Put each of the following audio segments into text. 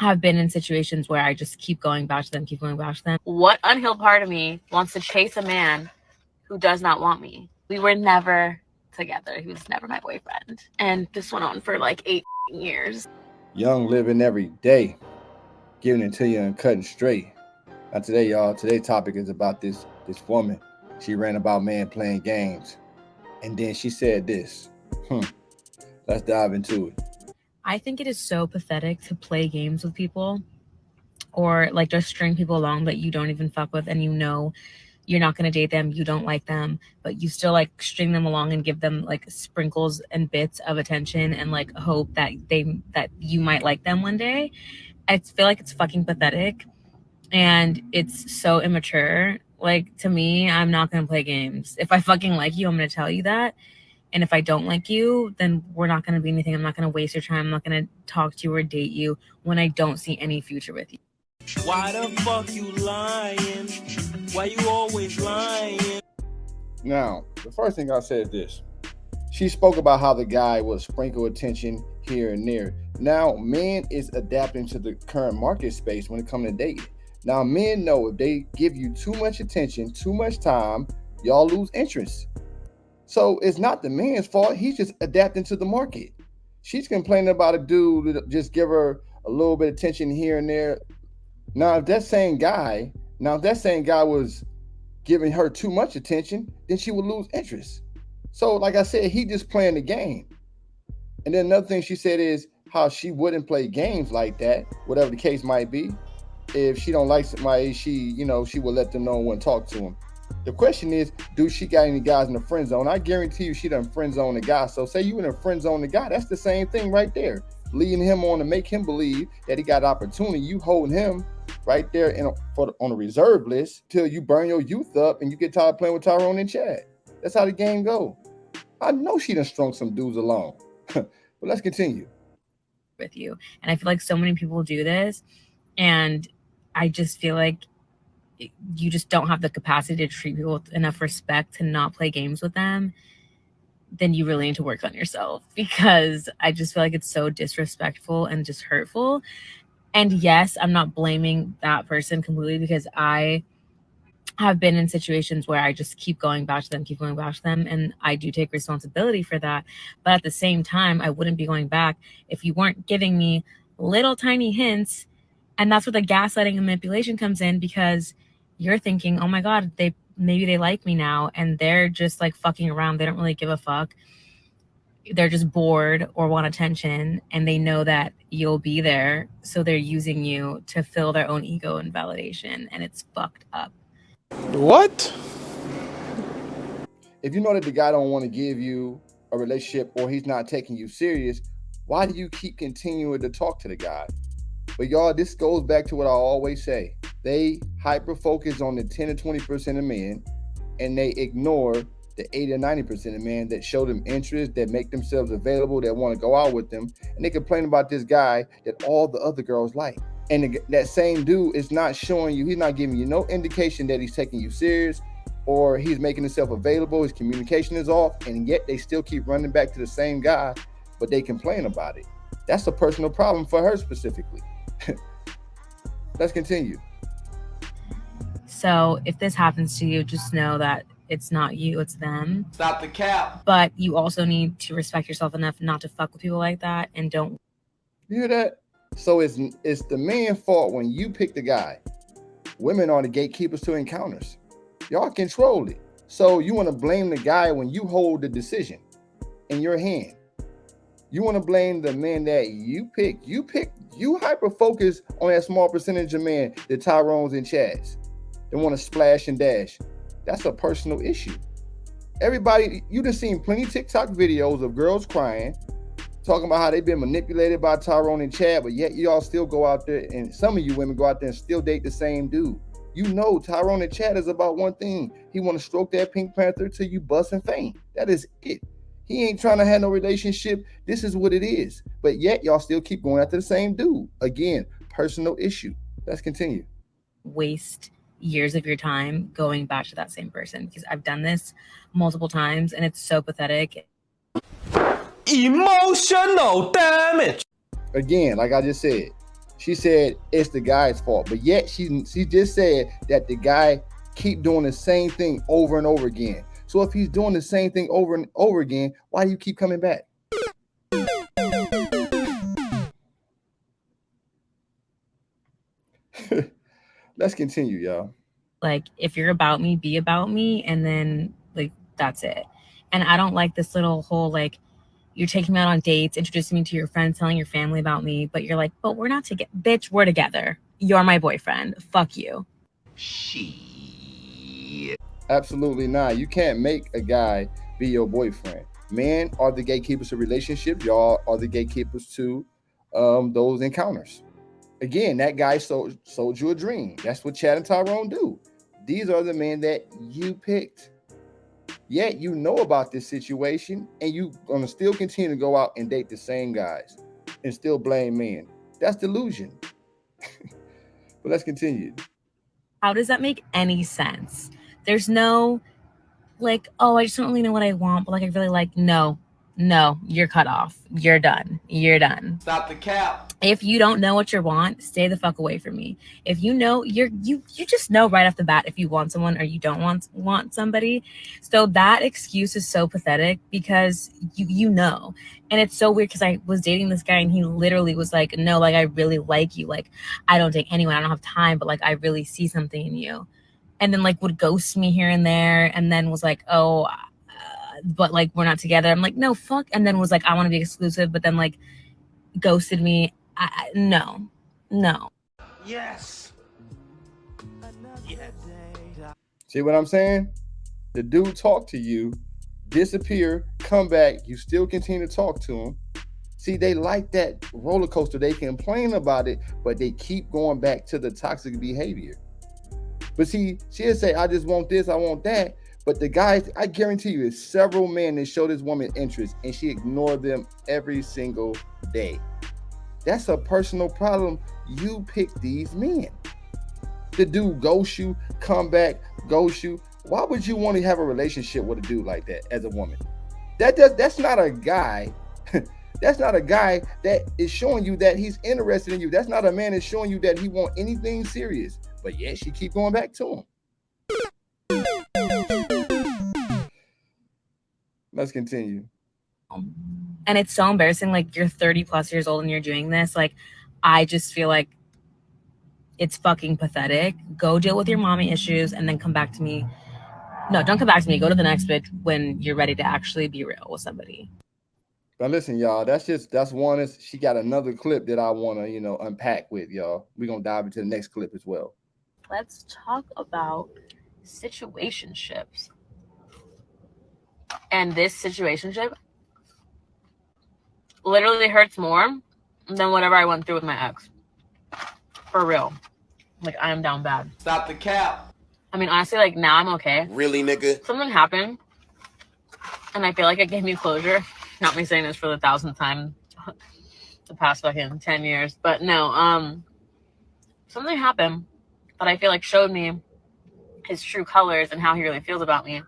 have been in situations where I just keep going back to them, keep going back to them. What unhealed part of me wants to chase a man who does not want me? We were never together. He was never my boyfriend. And this went on for like 8 years. Young living every day, giving it to you and cutting straight. Now today, y'all, today's topic is about this woman. She ran about man playing games. And then she said this. Let's dive into it. I think it is so pathetic to play games with people or like just string people along that you don't even fuck with, and you know you're not going to date them, you don't like them, but you still like string them along and give them like sprinkles and bits of attention and like hope that you might like them one day. I feel like it's fucking pathetic and it's so immature. Like, to me, I'm not going to play games. If I fucking like you, I'm going to tell you that. And if I don't like you, then we're not going to be anything. I'm not going to waste your time. I'm not going to talk to you or date you when I don't see any future with you. Why the fuck you lying? Why you always lying? Now, the first thing I said is this. She spoke about how the guy would sprinkle attention here and there. Now, men is adapting to the current market space when it comes to dating. Now, men know if they give you too much attention, too much time, y'all lose interest. So it's not the man's fault. He's just adapting to the market. She's complaining about a dude that just give her a little bit of attention here and there. Now, if that same guy was giving her too much attention, then she would lose interest. So, like I said, he just playing the game. And then another thing she said is how she wouldn't play games like that, whatever the case might be. If she don't like somebody, she would let them know and wouldn't talk to him. The question is, do she got any guys in the friend zone? I guarantee you she done friend zone a guy. So say you in a friend zone a guy, that's the same thing right there. Leading him on to make him believe that he got opportunity. You holding him right there on a reserve list till you burn your youth up and you get tired of playing with Tyrone and Chad. That's how the game go. I know she done strung some dudes along. But let's continue. With you. And I feel like so many people do this. And I just feel like you just don't have the capacity to treat people with enough respect to not play games with them. Then you really need to work on yourself, because I just feel like it's so disrespectful and just hurtful. And yes, I'm not blaming that person completely, because I have been in situations where I just keep going back to them, and I do take responsibility for that. But at the same time, I wouldn't be going back if you weren't giving me little tiny hints. And that's where the gaslighting and manipulation comes in, because you're thinking, oh my God, maybe they like me now, and they're just like fucking around. They don't really give a fuck. They're just bored or want attention, and they know that you'll be there. So they're using you to fill their own ego and validation, and it's fucked up. What? If you know that the guy don't want to give you a relationship or he's not taking you serious, why do you keep continuing to talk to the guy? But y'all, this goes back to what I always say. They hyper focus on the 10 to 20% of men, and they ignore the 80 or 90% of men that show them interest, that make themselves available, that want to go out with them. And they complain about this guy that all the other girls like. And that same dude is not showing you, he's not giving you no indication that he's taking you serious or he's making himself available, his communication is off, and yet they still keep running back to the same guy, but they complain about it. That's a personal problem for her specifically. Let's continue. So if this happens to you, just know that it's not you, it's them. Stop the cap. But you also need to respect yourself enough not to fuck with people like that, and don't. You hear that? So it's the man's fault when you pick the guy. Women are the gatekeepers to encounters. Y'all control it. So you want to blame the guy when you hold the decision in your hand. You want to blame the man that you pick. You hyper focus on that small percentage of men, the Tyrones and Chads. They want to splash and dash. That's a personal issue. Everybody, you done seen plenty TikTok videos of girls crying, talking about how they've been manipulated by Tyrone and Chad, but yet y'all still go out there, and some of you women go out there and still date the same dude. You know Tyrone and Chad is about one thing. He want to stroke that Pink Panther till you bust and faint. That is it. He ain't trying to have no relationship. This is what it is. But yet y'all still keep going after the same dude. Again, personal issue. Let's continue. Waste years of your time going back to that same person, because I've done this multiple times and it's so pathetic. Emotional damage. Again, like I just said, She said it's the guy's fault, but yet she just said that the guy keep doing the same thing over and over again. So if he's doing the same thing over and over again, why do you keep coming back? Let's continue, y'all. Like, if you're about me, be about me, and then like that's it. And I don't like this little whole like you're taking me out on dates, introducing me to your friends, telling your family about me, but you're like, but we're not together. Bitch, we're together. You're my boyfriend. Fuck you. Absolutely not. You can't make a guy be your boyfriend. Men are the gatekeepers to relationships. Y'all are the gatekeepers to those encounters. Again, that guy sold you a dream. That's what Chad and Tyrone do. These are the men that you picked. Yet you know about this situation and you gonna still continue to go out and date the same guys and still blame men. That's delusion. But let's continue. How does that make any sense? There's no like, oh, I just don't really know what I want, but like I really like, no, you're cut off. You're done. Stop the cap. If you don't know what you want, stay the fuck away from me. If you know, you just know right off the bat if you want someone or you don't want somebody. So that excuse is so pathetic because you know. And it's so weird because I was dating this guy and he literally was like, no, like I really like you. Like I don't date anyone. I don't have time, but like I really see something in you. And then like would ghost me here and there and then was like, oh, but like we're not together. I'm like, no, fuck. And then was like, I want to be exclusive, but then like ghosted me. No. Yes. See what I'm saying? The dude talk to you, disappear, come back, you still continue to talk to him. See, they like that roller coaster. They complain about it, but they keep going back to the toxic behavior. But see, she'll say, I just want this, I want that. But the guys, I guarantee you, there's several men that show this woman interest and she ignored them every single day. That's a personal problem. You pick these men. The dude ghost you, come back, ghost you. Why would you want to have a relationship with a dude like that as a woman? That's not a guy. That's not a guy that is showing you that he's interested in you. That's not a man that's showing you that he want anything serious. But yet she keep going back to him. Let's continue. And it's so embarrassing. Like you're 30 plus years old and you're doing this. Like I just feel like it's fucking pathetic. Go deal with your mommy issues and then come back to me. No, don't come back to me. Go to the next bitch when you're ready to actually be real with somebody. But listen, y'all, that's one. She got another clip that I want to, unpack with y'all. We're going to dive into the next clip as well. Let's talk about situationships. And this situationship literally hurts more than whatever I went through with my ex. For real. Like, I am down bad. Stop the cap. I mean, honestly, like, now I'm okay. Really, nigga? Something happened, and I feel like it gave me closure. Not me saying this for the 1,000th time the past fucking 10 years. But no, something happened that I feel like showed me his true colors and how he really feels about me.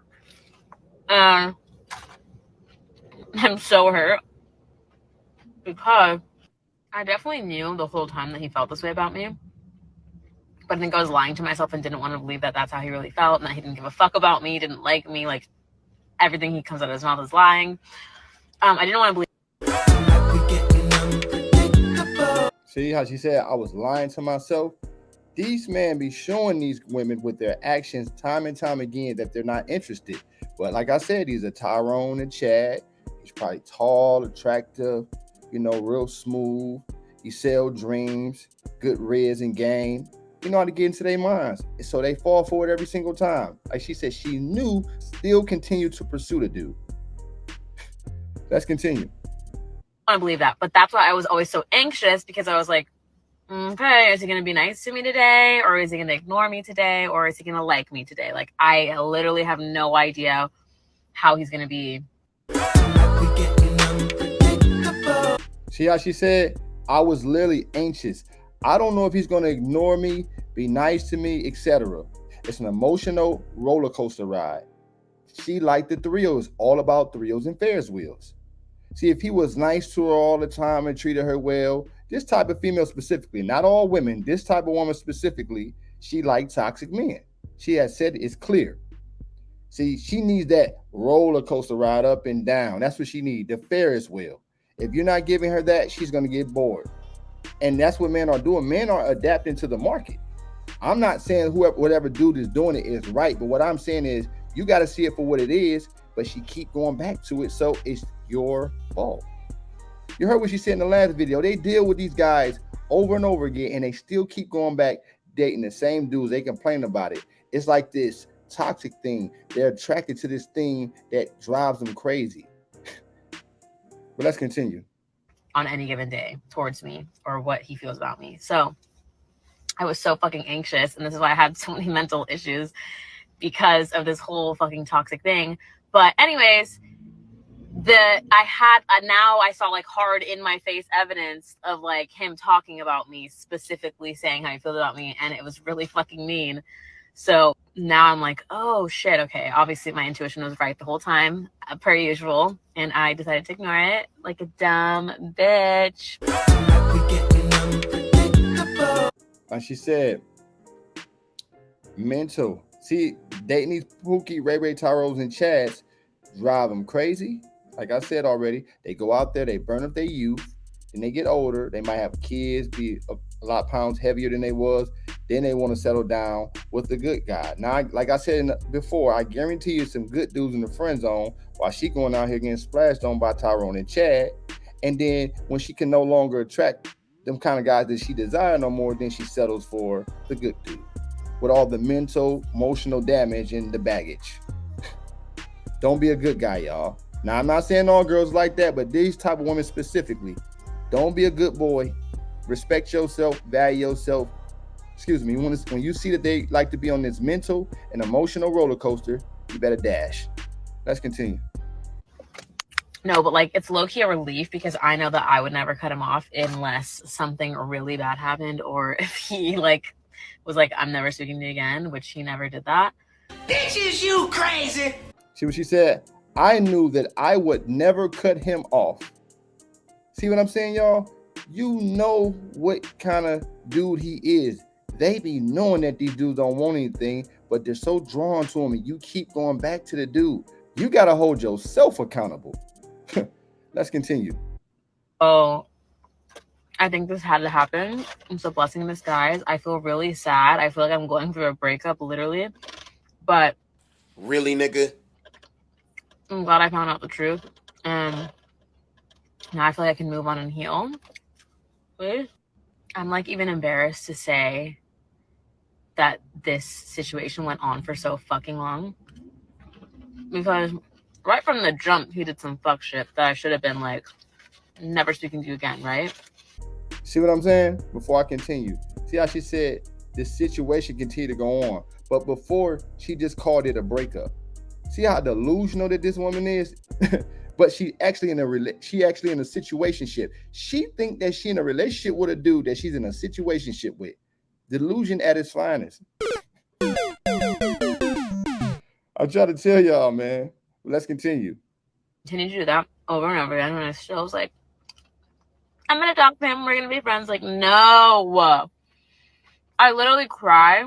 I'm so hurt because I definitely knew the whole time that he felt this way about me. But I think I was lying to myself and didn't want to believe that that's how he really felt and that he didn't give a fuck about me, didn't like me. Like, everything he comes out of his mouth is lying. I didn't want to believe. See how she said I was lying to myself? These men be showing these women with their actions time and time again that they're not interested. But like I said, he's a Tyrone and Chad. He's probably tall, attractive, real smooth. He sell dreams, good riz and game. You know how to get into their minds. So they fall for it every single time. Like she said, she knew, still continued to pursue the dude. Let's continue. I don't believe that. But that's why I was always so anxious because I was like, okay, is he going to be nice to me today? Or is he going to ignore me today? Or is he going to like me today? Like, I literally have no idea how he's going to be. See how she said, I was literally anxious. I don't know if he's going to ignore me, be nice to me, etc. It's an emotional roller coaster ride. She liked the thrills, all about thrills and Ferris wheels. See, if he was nice to her all the time and treated her well, This type of female specifically, not all women, this type of woman specifically, she like toxic men. She has said it's clear. See, she needs that roller coaster ride up and down. That's what she needs, the Ferris wheel. If you're not giving her that, she's going to get bored. And that's what men are doing. Men are adapting to the market. I'm not saying whatever dude is doing it is right, but what I'm saying is you got to see it for what it is, but she keep going back to it, so it's your fault. You heard what she said in the last video. They deal with these guys over and over again, and they still keep going back dating the same dudes. They complain about it. It's like this toxic thing. They're attracted to this thing that drives them crazy. But let's continue. On any given day towards me or what he feels about me. So I was so fucking anxious, and this is why I had so many mental issues because of this whole fucking toxic thing. But anyways, now I saw like hard in my face evidence of like him talking about me, specifically saying how he feels about me, and it was really fucking mean. So now I'm like, oh shit, okay, obviously my intuition was right the whole time, per usual, and I decided to ignore it like a dumb bitch. Like she said, mental. See, dating these Pookie, Ray, Tyrones, and Chads drive them crazy. Like I said already, they go out there, they burn up their youth, then they get older, they might have kids, be a lot of pounds heavier than they was, then they want to settle down with the good guy. Now, like I said before, I guarantee you some good dudes in the friend zone while she going out here getting splashed on by Tyrone and Chad. And then when she can no longer attract them kind of guys that she desire no more, then she settles for the good dude with all the mental, emotional damage and the baggage. Don't be a good guy, y'all. Now, I'm not saying all girls like that, but these type of women specifically, don't be a good boy. Respect yourself, value yourself. Excuse me, when you see that they like to be on this mental and emotional roller coaster, you better dash. Let's continue. No, but like it's low-key a relief because I know that I would never cut him off unless something really bad happened, or if he like was like, I'm never speaking to you again, which he never did that. Bitches, you crazy. See what she said? I knew that I would never cut him off. See what I'm saying, y'all? You know what kind of dude he is. They be knowing that these dudes don't want anything, but they're so drawn to him, and you keep going back to the dude. You got to hold yourself accountable. Let's continue. Oh, I think this had to happen. It's a blessing in disguise. I feel really sad. I feel like I'm going through a breakup, literally. But really, nigga? I'm glad I found out the truth. And now I feel like I can move on and heal. Please. I'm like even embarrassed to say that this situation went on for so fucking long. Because right from the jump, he did some fuck shit that I should have been like, never speaking to you again, right? See what I'm saying? Before I continue, see how she said this situation continued to go on, but before she just called it a breakup. See how delusional that this woman is? But she actually in a situationship. She think that she in a relationship with a dude that she's in a situationship with. Delusion at its finest. I'm trying to tell y'all, man. Let's continue. Continue to do that over and over again, and I still was like, I'm gonna talk to him, we're gonna be friends. Like, no. I literally cry.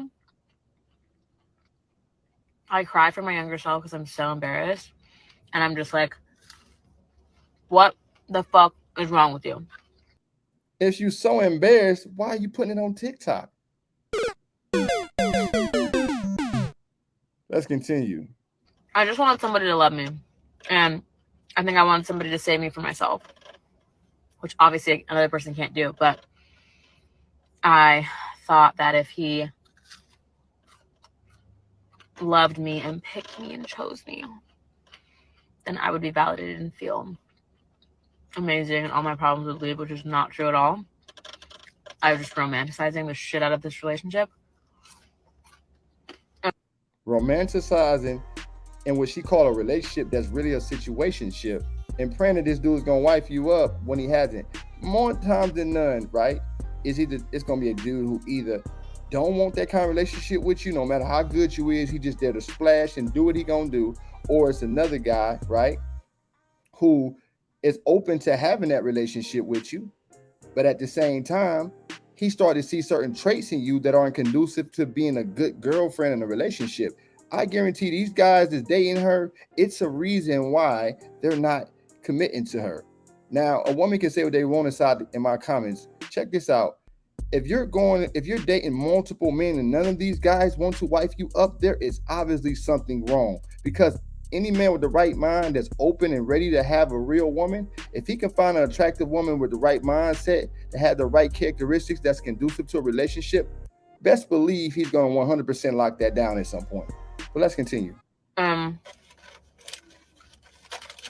I cry for my younger self because I'm so embarrassed. And I'm just like, what the fuck is wrong with you? If you're so embarrassed, why are you putting it on TikTok? Let's continue. I just wanted somebody to love me. And I think I wanted somebody to save me from myself, which obviously another person can't do. But I thought that if he loved me and picked me and chose me, then I would be validated and feel amazing and all my problems would leave, which is not true at all. I was just romanticizing the shit out of this relationship. Romanticizing in what she called a relationship that's really a situationship, and praying that this dude's gonna wife you up when he hasn't. More times than none, right? It's gonna be a dude who either don't want that kind of relationship with you, no matter how good you is, he just there to splash and do what he gonna do, or it's another guy, right, who is open to having that relationship with you, But at the same time, he started to see certain traits in you that aren't conducive to being a good girlfriend in a relationship. I guarantee these guys that's dating her, it's a reason why they're not committing to her. Now, a woman can say what they want inside in my comments. Check this out. If you're dating multiple men and none of these guys want to wife you up, there is obviously something wrong. Because any man with the right mind that's open and ready to have a real woman, if he can find an attractive woman with the right mindset that have the right characteristics that's conducive to a relationship, best believe he's going to 100% lock that down at some point. But let's continue. I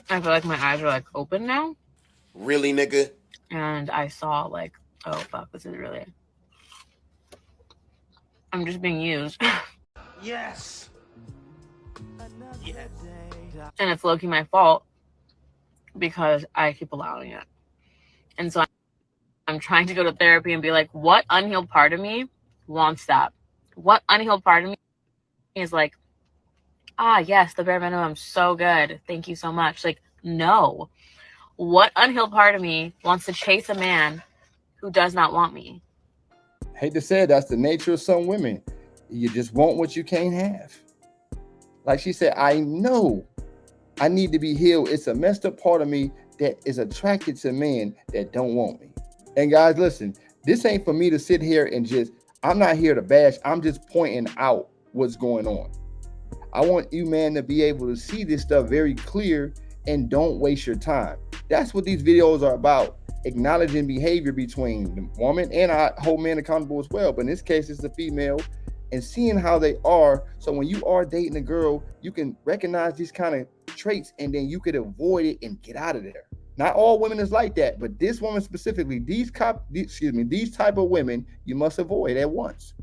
feel like my eyes are like open now. Really, nigga? And I saw like, oh fuck, this is really, I'm just being used. Yes. Yes. And it's low-key my fault because I keep allowing it. And so I'm trying to go to therapy and be like, what unhealed part of me wants that? What unhealed part of me is like, yes, the bare minimum, so good. Thank you so much. Like, no. What unhealed part of me wants to chase a man who does not want me? Hate to say it, that's the nature of some women. You just want what you can't have. Like she said, I know I need to be healed. It's a messed up part of me that is attracted to men that don't want me. And guys, listen, this ain't for me to sit here and I'm not here to bash. I'm just pointing out what's going on. I want you, man, to be able to see this stuff very clear and don't waste your time. That's what these videos are about. Acknowledging behavior between the woman, and I hold men accountable as well. But in this case, it's the female, and seeing how they are. So when you are dating a girl, you can recognize these kind of traits, and then you could avoid it and get out of there. Not all women is like that, but this woman specifically, these type of women, you must avoid at once.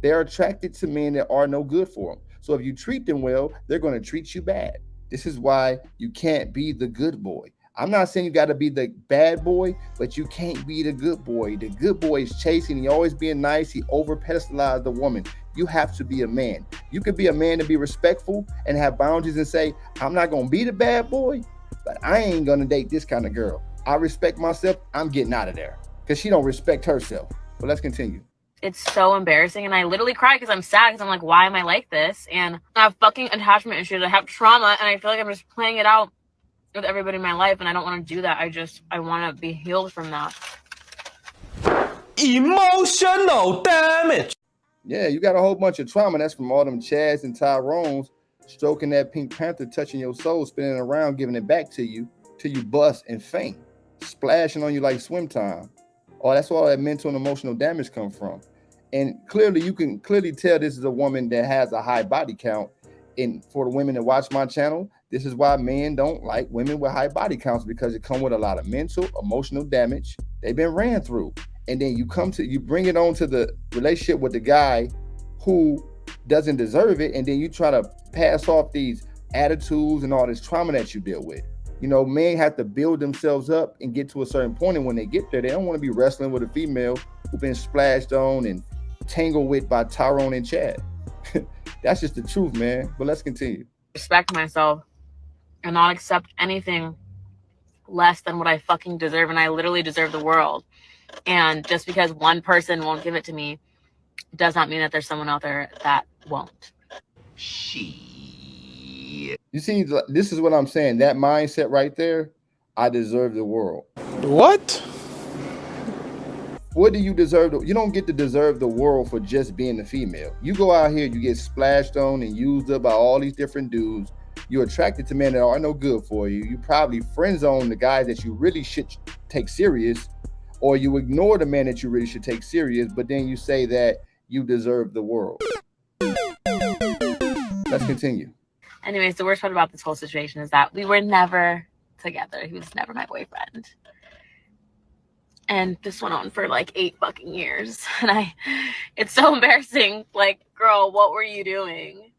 They're attracted to men that are no good for them. So if you treat them well, they're going to treat you bad. This is why you can't be the good boy. I'm not saying you got to be the bad boy, but you can't be the good boy. The good boy is chasing. He always being nice. He over pedestalized the woman. You have to be a man. You could be a man to be respectful and have boundaries and say, I'm not going to be the bad boy, but I ain't going to date this kind of girl. I respect myself. I'm getting out of there because she don't respect herself. But let's continue. It's so embarrassing, and I literally cry because I'm sad, because I'm like, why am I like this? And I have fucking attachment issues. I have trauma, and I feel like I'm just playing it out with everybody in my life, and I don't want to do that. I want to be healed from that. Emotional damage. Yeah, you got a whole bunch of trauma. That's from all them Chads and Tyrones stroking that Pink Panther, touching your soul, spinning around, giving it back to you till you bust and faint, splashing on you like swim time. Oh, that's where all that mental and emotional damage come from. And clearly, you can clearly tell this is a woman that has a high body count. And for the women that watch my channel, this is why men don't like women with high body counts, because it come with a lot of mental, emotional damage they've been ran through. And then you bring it on to the relationship with the guy who doesn't deserve it. And then you try to pass off these attitudes and all this trauma that you deal with. You know, men have to build themselves up and get to a certain point. And when they get there, they don't want to be wrestling with a female who's been splashed on and tangled with by Tyrone and Chad. That's just the truth, man. But let's continue. Respect myself and not accept anything less than what I fucking deserve. And I literally deserve the world. And just because one person won't give it to me does not mean that there's someone out there that won't. You see, this is what I'm saying. That mindset right there, I deserve the world. What? What do you deserve? You don't get to deserve the world for just being a female. You go out here, you get splashed on and used up by all these different dudes. You're attracted to men that are no good for you. You probably friend zone the guys that you really should take serious, or you ignore the man that you really should take serious, but then you say that you deserve the world. Let's continue. Anyways, the worst part about this whole situation is that we were never together. He was never my boyfriend. And this went on for like 8 fucking years. And it's so embarrassing. Like, girl, what were you doing?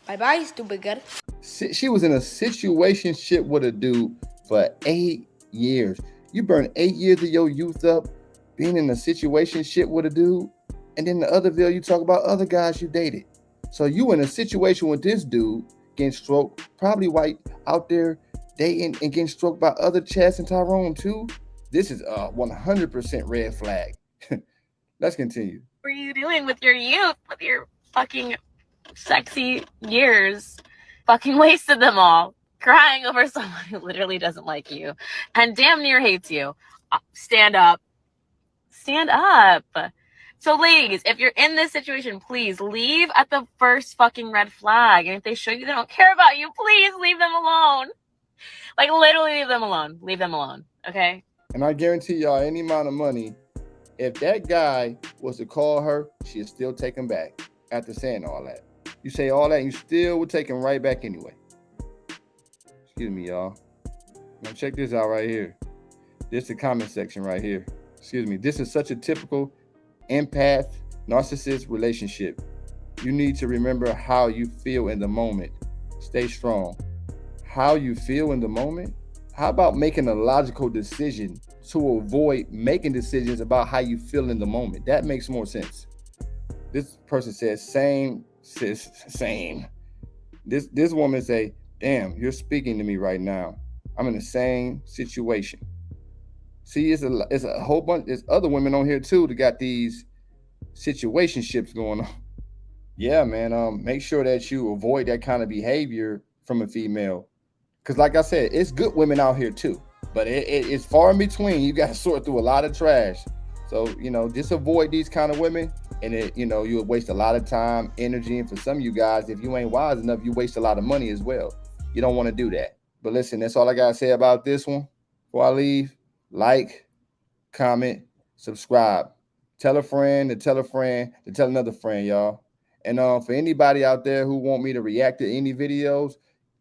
Bye-bye, stupid girl. She was in a situationship with a dude for 8 years. You burned 8 years of your youth up being in a situationship with a dude. And then the other video, you talk about other guys you dated. So you in a situation with this dude getting stroked, probably white out there dating and getting stroked by other Chats and Tyrone too. This is a 100% red flag. Let's continue. What were you doing with your youth, with your fucking sexy years? Fucking wasted them all, crying over someone who literally doesn't like you and damn near hates you. Stand up. Stand up. So ladies, if you're in this situation, please leave at the first fucking red flag. And if they show you they don't care about you, please leave them alone. Like, literally leave them alone. Leave them alone, okay? And I guarantee y'all, any amount of money, if that guy was to call her, she'd still take him back after saying all that. You say all that, and you still would take him right back anyway. Excuse me, y'all. Now check this out right here. This is the comment section right here. Excuse me. This is such a typical empath, narcissist relationship. You need to remember how you feel in the moment. Stay strong. How you feel in the moment? How about making a logical decision to avoid making decisions about how you feel in the moment? That makes more sense. This person says, same, sis, same. This woman say, damn, you're speaking to me right now. I'm in the same situation. See, it's a whole bunch. There's other women on here too that got these situationships going on. Yeah, man. Make sure that you avoid that kind of behavior from a female. Because like I said, it's good women out here too. But it's far in between. You got to sort through a lot of trash. So, just avoid these kind of women. And, you'll waste a lot of time, energy. And for some of you guys, if you ain't wise enough, you waste a lot of money as well. You don't want to do that. But listen, that's all I got to say about this one. Before I leave, like, comment, subscribe. Tell a friend to tell a friend to tell another friend, y'all. And for anybody out there who want me to react to any videos,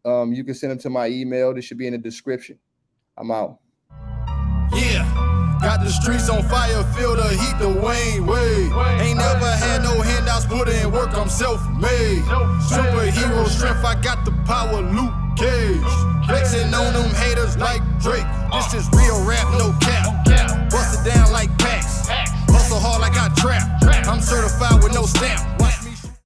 you can send them to my email. This should be in the description. I'm out. Yeah, got the streets on fire, feel the heat, the Wayne way. Ain't never had no handouts, put in work, I'm self-made. Superhero strength, I got the power, Luke Cage. Flexing on them haters like Drake. This is real rap, no cap. Bust it down like packs. Hustle hard like I trap. I'm certified with no stamp.